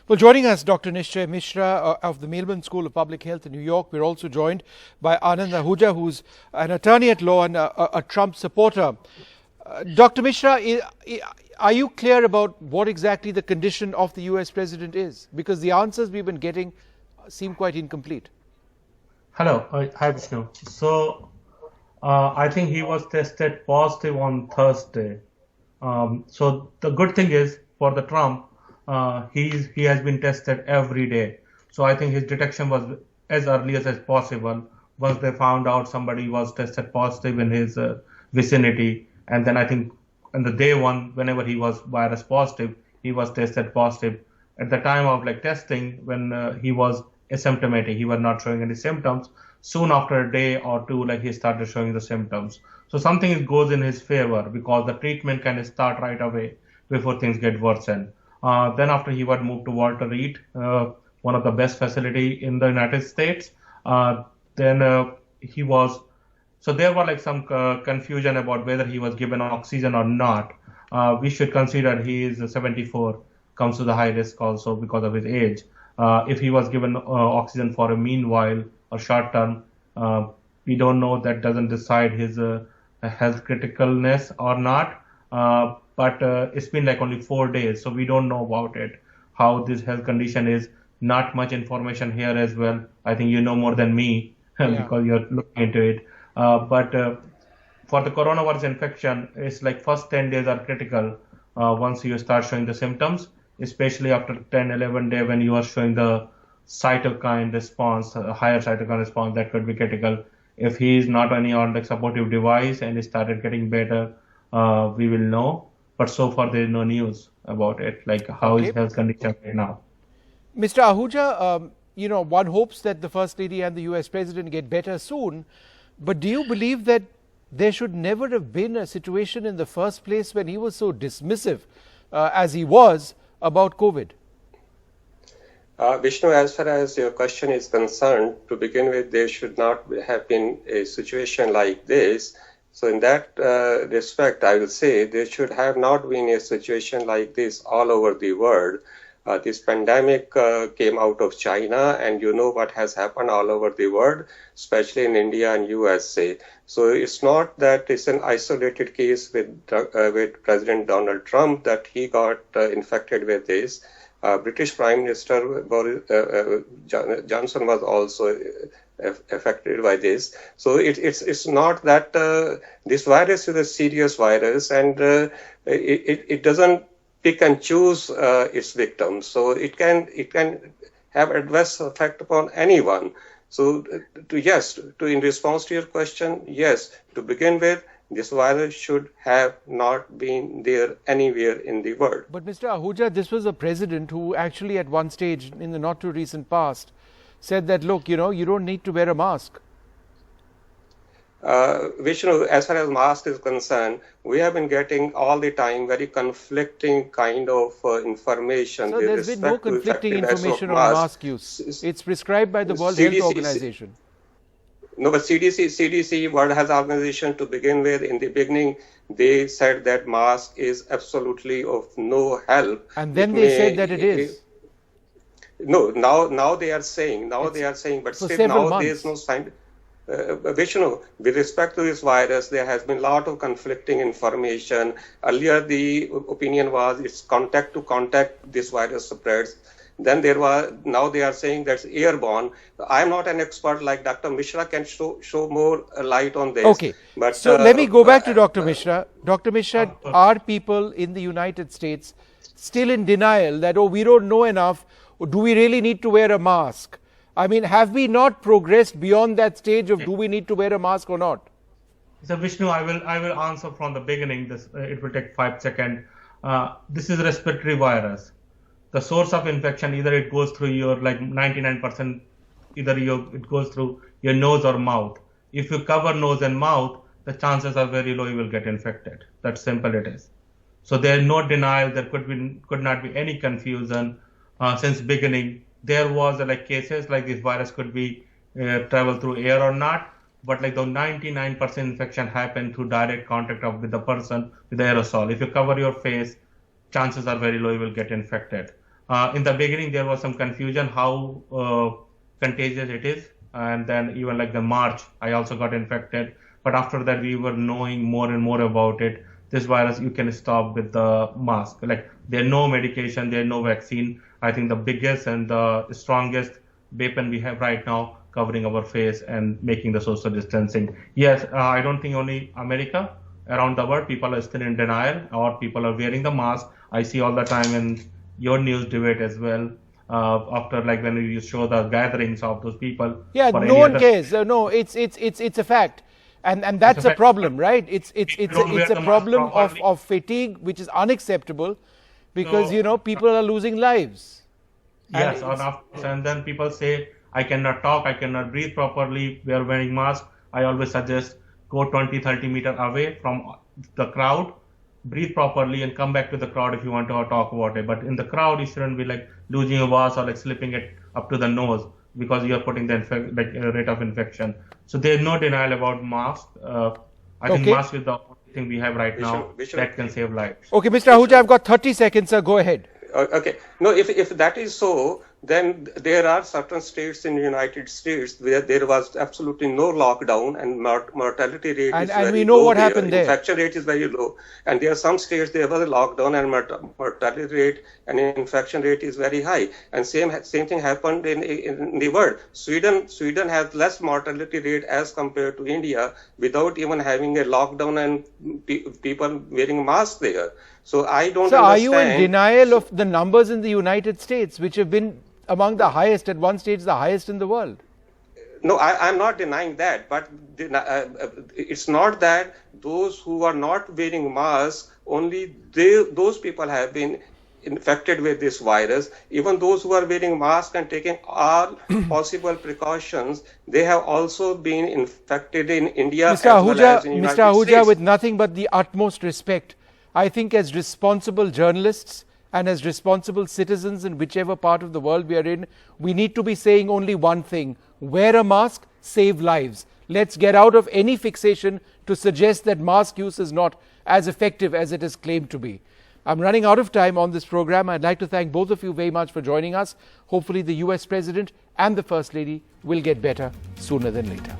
Well, joining us, Dr. Nishchay Mishra of the Mailman School of Public Health in New York. We're also joined by Anand Ahuja, who's an attorney at law and a Trump supporter. Dr. Mishra, are you clear about what exactly the condition of the US president is? Because the answers we've been getting seem quite incomplete. Hello, hi Vishnu. I think he was tested positive on Thursday. So the good thing is for the Trump, he has been tested every day. So I think his detection was as early as possible. Once they found out somebody was tested positive in his vicinity, and then I think on the day one, whenever he was virus positive, he was tested positive. At the time of testing, when he was asymptomatic, he was not showing any symptoms. Soon after a day or two, he started showing the symptoms. So something goes in his favor because the treatment can start right away before things get worsened. Then after he was moved to Walter Reed, one of the best facility in the United States. Then he was, so there was some confusion about whether he was given oxygen or not. We should consider he is 74, comes to the high risk also because of his age. If he was given oxygen for a meanwhile or short term, we don't know, that doesn't decide his health criticalness or not. But it's been only 4 days, so we don't know about it, how this health condition is. Not much information here as well. I think you know more than me because you're looking into it. But for the coronavirus infection, it's first 10 days are critical once you start showing the symptoms, especially after 10, 11 days when you are showing the cytokine response, higher cytokine response, that could be critical. If he is not on supportive device and he started getting better, we will know. But so far there is no news about it, how is health condition right now. Mr. Ahuja, one hopes that the First Lady and the US President get better soon. But do you believe that there should never have been a situation in the first place when he was so dismissive as he was about COVID? Vishnu, as far as your question is concerned, to begin with, there should not have been a situation like this. So in that respect, I will say there should have not been a situation like this all over the world. This pandemic came out of China, and you know what has happened all over the world, especially in India and USA. So it's not that it's an isolated case with President Donald Trump that he got infected with this. British Prime Minister Boris Johnson was also affected by this. So it's not that this virus is a serious virus, and it doesn't pick and choose its victims. So it can have adverse effect upon anyone. So in response to your question, yes, to begin with, this virus should have not been there anywhere in the world. But Mr. Ahuja, this was a president who actually at one stage in the not too recent past said that, look, you don't need to wear a mask. Vishnu, as far as mask is concerned, we have been getting all the time very conflicting kind of information. So there's been no conflicting information on mask use. It's prescribed by the World Health Organization. No, but CDC, World Health Organization, to begin with, in the beginning, they said that mask is absolutely of no help. And then they said that it is. No, now they are saying, but still now there is no sign. Vishnu, with respect to this virus, there has been a lot of conflicting information. Earlier, the opinion was it's contact to contact this virus spreads. Then now they are saying that's airborne. I'm not an expert like Dr. Mishra, can show more light on this. Okay, but so let me go back to Dr. Mishra. Dr. Mishra, are people in the United States still in denial that, we don't know enough, or do we really need to wear a mask? I mean, have we not progressed beyond that stage of do we need to wear a mask or not? So Vishnu, I will answer from the beginning. It will take 5 seconds. This is a respiratory virus. The source of infection, either it goes through your 99%, it goes through your nose or mouth. If you cover nose and mouth, the chances are very low you will get infected. That's simple it is. So there is no denial. There could not be any confusion since beginning. There was cases like this virus could be travel through air or not, but the 99% infection happened through direct contact with the person with the aerosol. If you cover your face, chances are very low you will get infected. In the beginning, there was some confusion how contagious it is, and then even like the March, I also got infected. But after that, we were knowing more and more about it. This virus you can stop with the mask. Like there's no medication, there's no vaccine. I think the biggest and the strongest weapon we have right now, covering our face and making the social distancing. Yes, I don't think only America, around the world, people are still in denial or people are wearing the mask. I see all the time in your news debate as well. After like when you show the gatherings of those people. Yeah, for no any one other, cares. No, it's a fact. And that's a fact. problem, right? It's don't wear a the mask problem properly. of fatigue, which is unacceptable, because So- people are losing lives. Yes, and then people say, I cannot talk, I cannot breathe properly, we are wearing masks. I always suggest go 20, 30 meters away from the crowd, breathe properly and come back to the crowd if you want to talk about it. But in the crowd, you shouldn't be like losing your voice or like slipping it up to the nose because you are putting the rate of infection. So there's no denial about masks. I think Okay. mask is the only thing we have right now that can save lives. Okay, Mr. Ahuja, I've got 30 seconds, sir. Go ahead. Okay. No, if that is so, then there are certain states in the United States where there was absolutely no lockdown and mortality rate And- is and very we know low what happened there. Infection rate is very low. And there are some states there was a lockdown and mortality rate and infection rate is very high. And same thing happened in the world. Sweden has less mortality rate as compared to India without even having a lockdown and people wearing masks there. So I don't So are you in understand. denial of the numbers in the United States, which have been among the highest, at one stage the highest in the world? No, I'm not denying that, but it's not that those who are not wearing masks, only those people have been infected with this virus. Even those who are wearing masks and taking all possible precautions, they have also been infected in India as well as in the United Mr. Ahuja, States. with nothing but the utmost respect, I think as responsible journalists and as responsible citizens in whichever part of the world we are in, we need to be saying only one thing: wear a mask, save lives. Let's get out of any fixation to suggest that mask use is not as effective as it is claimed to be. I'm running out of time on this program. I'd like to thank both of you very much for joining us. Hopefully the US President and the First Lady will get better sooner than later.